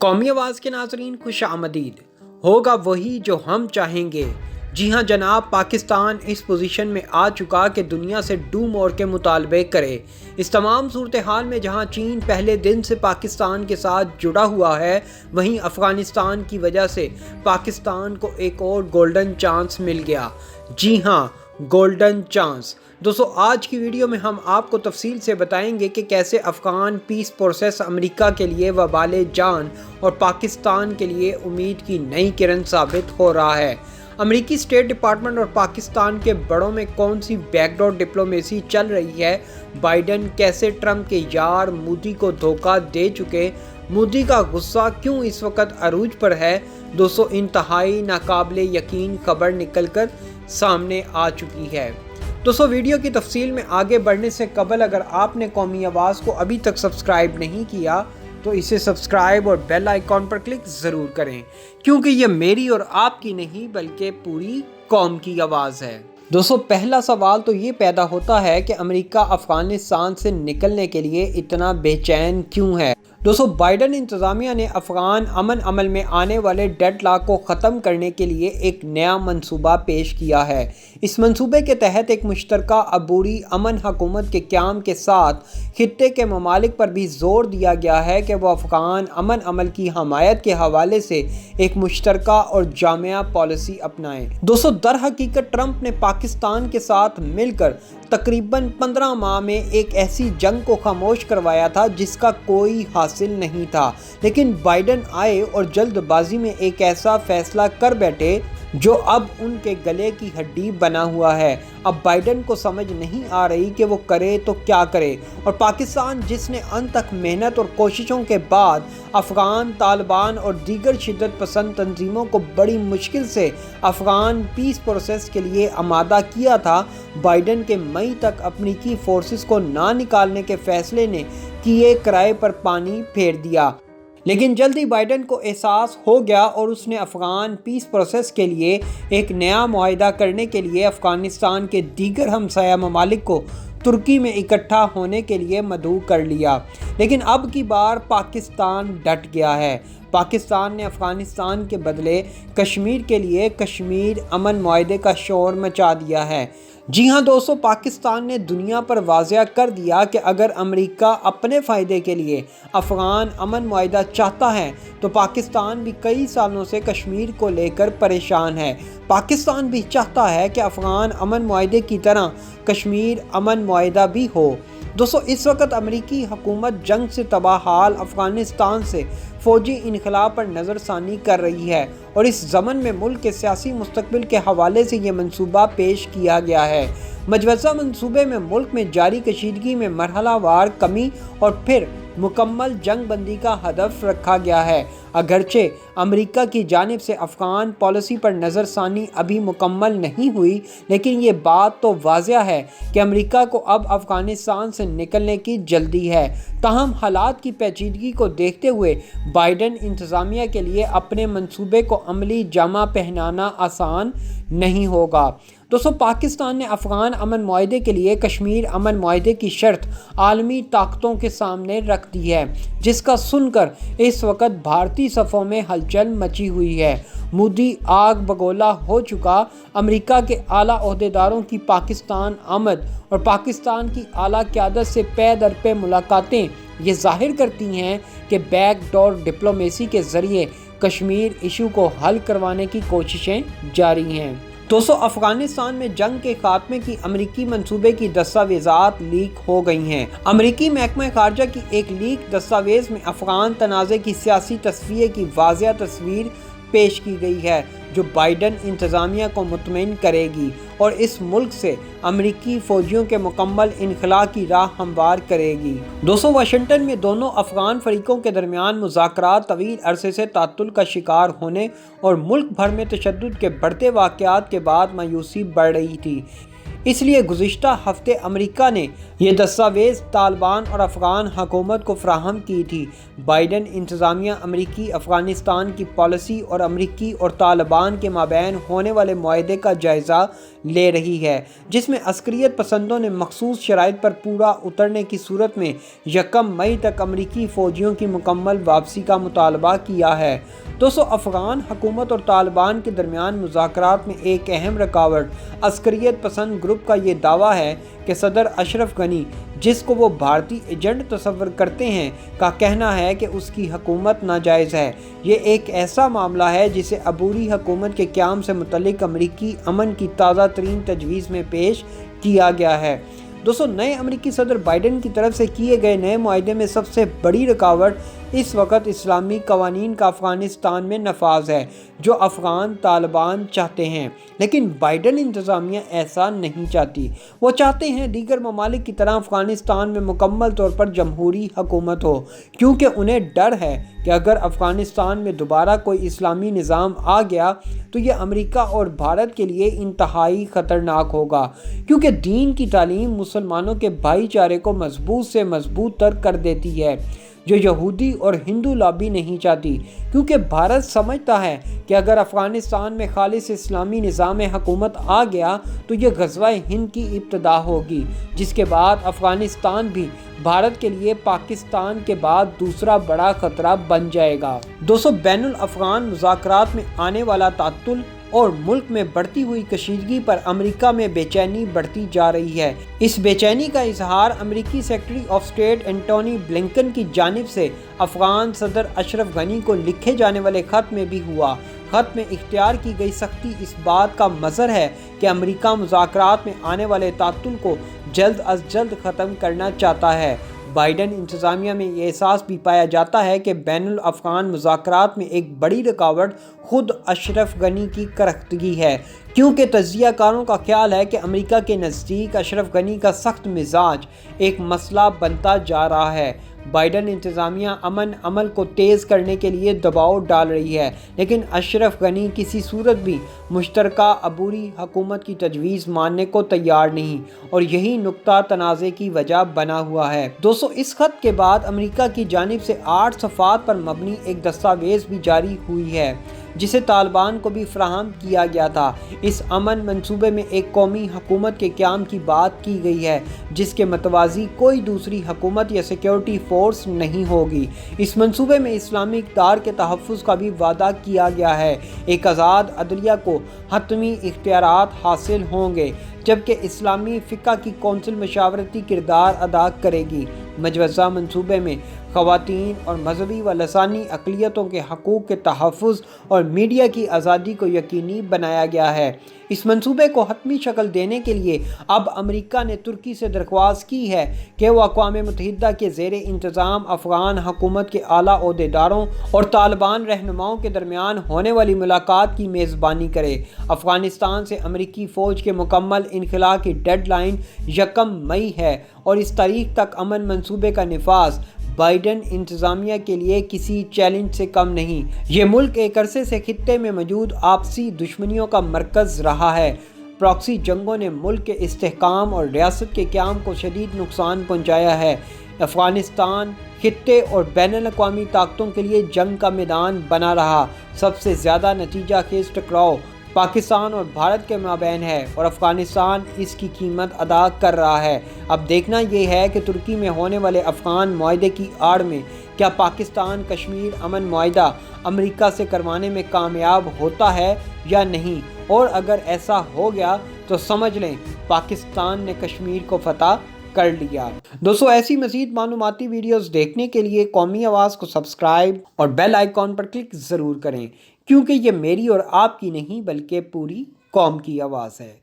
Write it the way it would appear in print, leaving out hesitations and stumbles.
قومی آواز کے ناظرین خوش آمدید۔ ہوگا وہی جو ہم چاہیں گے۔ جی ہاں جناب، پاکستان اس پوزیشن میں آ چکا کہ دنیا سے ڈو مور کے مطالبے کرے۔ اس تمام صورتحال میں جہاں چین پہلے دن سے پاکستان کے ساتھ جڑا ہوا ہے، وہیں افغانستان کی وجہ سے پاکستان کو ایک اور گولڈن چانس مل گیا۔ جی ہاں، گولڈن چانس۔ دوستو، آج کی ویڈیو میں ہم آپ کو تفصیل سے بتائیں گے کہ کیسے افغان پیس پروسیس امریکہ کے لیے وبال جان اور پاکستان کے لیے امید کی نئی کرن ثابت ہو رہا ہے۔ امریکی اسٹیٹ ڈپارٹمنٹ اور پاکستان کے بڑوں میں کون سی بیک ڈور ڈپلومیسی چل رہی ہے؟ بائیڈن کیسے ٹرمپ کے یار مودی کو دھوکہ دے چکے؟ مودی کا غصہ کیوں اس وقت عروج پر ہے؟ دوستو، انتہائی ناقابل یقین خبر نکل کر سامنے آ چکی ہے۔ دوستو، ویڈیو کی تفصیل میں آگے بڑھنے سے قبل اگر آپ نے قومی آواز کو ابھی تک سبسکرائب نہیں کیا تو اسے سبسکرائب اور بیل آئیکن پر کلک ضرور کریں، کیونکہ یہ میری اور آپ کی نہیں بلکہ پوری قوم کی آواز ہے۔ دوستو، پہلا سوال تو یہ پیدا ہوتا ہے کہ امریکہ افغانستان سے نکلنے کے لیے اتنا بے چین کیوں ہے؟ دوستو، بائیڈن انتظامیہ نے افغان امن عمل میں آنے والے ڈیڈ لاک کو ختم کرنے کے لیے ایک نیا منصوبہ پیش کیا ہے۔ اس منصوبے کے تحت ایک مشترکہ عبوری امن حکومت کے قیام کے ساتھ خطے کے ممالک پر بھی زور دیا گیا ہے کہ وہ افغان امن عمل کی حمایت کے حوالے سے ایک مشترکہ اور جامع پالیسی اپنائیں۔ دوستو، در حقیقت ٹرمپ نے پاکستان کے ساتھ مل کر تقریباً 15 ماہ میں ایک ایسی جنگ کو خاموش کروایا تھا جس کا کوئی حاصل نہیں تھا، لیکن بائیڈن آئے اور جلد بازی میں ایک ایسا فیصلہ کر بیٹھے جو اب ان کے گلے کی ہڈی بنا ہوا ہے۔ اب بائیڈن کو سمجھ نہیں آ رہی کہ وہ کرے تو کیا کرے، اور پاکستان جس نے ان تک محنت اور کوششوں کے بعد افغان طالبان اور دیگر شدت پسند تنظیموں کو بڑی مشکل سے افغان پیس پروسیس کے لیے آمادہ کیا تھا، بائیڈن کے مئی تک امریکی فورسز کو نہ نکالنے کے فیصلے نے کیے کرائے پر پانی پھیر دیا۔ لیکن جلدی بائیڈن کو احساس ہو گیا اور اس نے افغان پیس پروسیس کے لیے ایک نیا معاہدہ کرنے کے لیے افغانستان کے دیگر ہمسایہ ممالک کو ترکی میں اکٹھا ہونے کے لیے مدعو کر لیا۔ لیکن اب کی بار پاکستان ڈٹ گیا ہے۔ پاکستان نے افغانستان کے بدلے کشمیر کے لیے کشمیر امن معاہدے کا شور مچا دیا ہے۔ جی ہاں دوستو، پاکستان نے دنیا پر واضح کر دیا کہ اگر امریکہ اپنے فائدے کے لیے افغان امن معاہدہ چاہتا ہے تو پاکستان بھی کئی سالوں سے کشمیر کو لے کر پریشان ہے۔ پاکستان بھی چاہتا ہے کہ افغان امن معاہدے کی طرح کشمیر امن معاہدہ بھی ہو۔ دوستو، اس وقت امریکی حکومت جنگ سے تباہ حال افغانستان سے فوجی انخلا پر نظر ثانی کر رہی ہے، اور اس ضمن میں ملک کے سیاسی مستقبل کے حوالے سے یہ منصوبہ پیش کیا گیا ہے۔ مجوزہ منصوبے میں ملک میں جاری کشیدگی میں مرحلہ وار کمی اور پھر مکمل جنگ بندی کا ہدف رکھا گیا ہے۔ اگرچہ امریکہ کی جانب سے افغان پالیسی پر نظر ثانی ابھی مکمل نہیں ہوئی، لیکن یہ بات تو واضح ہے کہ امریکہ کو اب افغانستان سے نکلنے کی جلدی ہے۔ تاہم حالات کی پیچیدگی کو دیکھتے ہوئے بائیڈن انتظامیہ کے لیے اپنے منصوبے کو عملی جامہ پہنانا آسان نہیں ہوگا۔ دوستو، پاکستان نے افغان امن معاہدے کے لیے کشمیر امن معاہدے کی شرط عالمی طاقتوں کے سامنے رکھ دی ہے، جس کا سن کر اس وقت بھارتی صفوں میں ہلچل مچی ہوئی ہے۔ مودی آگ بگولا ہو چکا۔ امریکہ کے اعلیٰ عہدیداروں کی پاکستان آمد اور پاکستان کی اعلیٰ قیادت سے پے در پے ملاقاتیں یہ ظاہر کرتی ہیں کہ بیک ڈور ڈپلومیسی کے ذریعے کشمیر ایشو کو حل کروانے کی کوششیں جاری ہیں۔ دوستو، افغانستان میں جنگ کے خاتمے کی امریکی منصوبے کی دستاویزات لیک ہو گئی ہیں۔ امریکی محکمہ خارجہ کی ایک لیک دستاویز میں افغان تنازع کی سیاسی تصفیے کی واضح تصویر پیش کی گئی ہے، جو بائیڈن انتظامیہ کو مطمئن کرے گی اور اس ملک سے امریکی فوجیوں کے مکمل انخلا کی راہ ہموار کرے گی۔ دوستو، واشنگٹن میں دونوں افغان فریقوں کے درمیان مذاکرات طویل عرصے سے تعطل کا شکار ہونے اور ملک بھر میں تشدد کے بڑھتے واقعات کے بعد مایوسی بڑھ رہی تھی۔ اس لیے گزشتہ ہفتے امریکہ نے یہ دستاویز طالبان اور افغان حکومت کو فراہم کی تھی۔ بائیڈن انتظامیہ امریکی افغانستان کی پالیسی اور امریکی اور طالبان کے مابین ہونے والے معاہدے کا جائزہ لے رہی ہے، جس میں عسکریت پسندوں نے مخصوص شرائط پر پورا اترنے کی صورت میں 1 مئی تک امریکی فوجیوں کی مکمل واپسی کا مطالبہ کیا ہے۔ افغان حکومت اور طالبان کے درمیان مذاکرات میں ایک اہم رکاوٹ عسکریت پسند گروپ کا یہ دعویٰ ہے کہ صدر اشرف غنی، جس کو وہ بھارتی ایجنٹ تصور کرتے ہیں، کا کہنا ہے کہ اس کی حکومت ناجائز ہے۔ یہ ایک ایسا معاملہ ہے جسے عبوری حکومت کے قیام سے متعلق امریکی امن کی تازہ ترین تجویز میں پیش کیا گیا ہے۔ نئے امریکی صدر بائیڈن کی طرف سے کیے گئے نئے معاہدے میں سب سے بڑی رکاوٹ اس وقت اسلامی قوانین کا افغانستان میں نفاذ ہے، جو افغان طالبان چاہتے ہیں، لیکن بائیڈن انتظامیہ ایسا نہیں چاہتی۔ وہ چاہتے ہیں دیگر ممالک کی طرح افغانستان میں مکمل طور پر جمہوری حکومت ہو، کیونکہ انہیں ڈر ہے کہ اگر افغانستان میں دوبارہ کوئی اسلامی نظام آ گیا تو یہ امریکہ اور بھارت کے لیے انتہائی خطرناک ہوگا، کیونکہ دین کی تعلیم مسلمانوں کے بھائی چارے کو مضبوط سے مضبوط تر کر دیتی ہے، جو یہودی اور ہندو لابی نہیں چاہتی، کیونکہ بھارت سمجھتا ہے کہ اگر افغانستان میں خالص اسلامی نظام حکومت آ گیا تو یہ غزوہ ہند کی ابتدا ہوگی، جس کے بعد افغانستان بھی بھارت کے لیے پاکستان کے بعد دوسرا بڑا خطرہ بن جائے گا۔ بین الافغان مذاکرات میں آنے والا تعطل اور ملک میں بڑھتی ہوئی کشیدگی پر امریکہ میں بے چینی بڑھتی جا رہی ہے۔ اس بے چینی کا اظہار امریکی secretary of state Antony Blinken کی جانب سے افغان صدر اشرف غنی کو لکھے جانے والے خط میں بھی ہوا۔ خط میں اختیار کی گئی سختی اس بات کا مظہر ہے کہ امریکہ مذاکرات میں آنے والے تعطل کو جلد از جلد ختم کرنا چاہتا ہے۔ بائیڈن انتظامیہ میں یہ احساس بھی پایا جاتا ہے کہ بین الافغان مذاکرات میں ایک بڑی رکاوٹ خود اشرف غنی کی کرختگی ہے، کیونکہ تجزیہ کاروں کا خیال ہے کہ امریکہ کے نزدیک اشرف غنی کا سخت مزاج ایک مسئلہ بنتا جا رہا ہے۔ بائیڈن انتظامیہ امن عمل کو تیز کرنے کے لیے دباؤ ڈال رہی ہے، لیکن اشرف غنی کسی صورت بھی مشترکہ عبوری حکومت کی تجویز ماننے کو تیار نہیں، اور یہی نقطہ تنازع کی وجہ بنا ہوا ہے۔ اس خط کے بعد امریکہ کی جانب سے 8 صفحات پر مبنی ایک دستاویز بھی جاری ہوئی ہے، جسے طالبان کو بھی فراہم کیا گیا تھا۔ اس امن منصوبے میں ایک قومی حکومت کے قیام کی بات کی گئی ہے، جس کے متوازی کوئی دوسری حکومت یا سیکیورٹی فورس نہیں ہوگی۔ اس منصوبے میں اسلامی اقدار کے تحفظ کا بھی وعدہ کیا گیا ہے۔ ایک آزاد عدلیہ کو حتمی اختیارات حاصل ہوں گے، جبکہ اسلامی فقہ کی کونسل مشاورتی کردار ادا کرے گی۔ مجوزہ منصوبے میں خواتین اور مذہبی و لسانی اقلیتوں کے حقوق کے تحفظ اور میڈیا کی آزادی کو یقینی بنایا گیا ہے۔ اس منصوبے کو حتمی شکل دینے کے لیے اب امریکہ نے ترکی سے درخواست کی ہے کہ وہ اقوام متحدہ کے زیر انتظام افغان حکومت کے اعلیٰ عہدیداروں اور طالبان رہنماؤں کے درمیان ہونے والی ملاقات کی میزبانی کرے۔ افغانستان سے امریکی فوج کے مکمل انخلاء کی ڈیڈ لائن 1 مئی ہے، اور اس تاریخ تک امن منصوبے کا نفاذ بائیڈن انتظامیہ کے لیے کسی چیلنج سے کم نہیں۔ یہ ملک ایک عرصے سے خطے میں موجود آپسی دشمنیوں کا مرکز رہا ہے۔ پراکسی جنگوں نے ملک کے استحکام اور ریاست کے قیام کو شدید نقصان پہنچایا ہے۔ افغانستان خطے اور بین الاقوامی طاقتوں کے لیے جنگ کا میدان بنا رہا۔ سب سے زیادہ نتیجہ خیز ٹکراؤ پاکستان اور بھارت کے مابین ہے، اور افغانستان اس کی قیمت ادا کر رہا ہے۔ اب دیکھنا یہ ہے کہ ترکی میں ہونے والے افغان معاہدے کی آڑ میں کیا پاکستان کشمیر امن معاہدہ امریکہ سے کروانے میں کامیاب ہوتا ہے یا نہیں، اور اگر ایسا ہو گیا تو سمجھ لیں پاکستان نے کشمیر کو فتح کر لیا۔ ایسی مزید معلوماتی ویڈیوز دیکھنے کے لیے قومی آواز کو سبسکرائب اور بیل آئیکن پر کلک ضرور کریں، کیونکہ یہ میری اور آپ کی نہیں بلکہ پوری قوم کی آواز ہے۔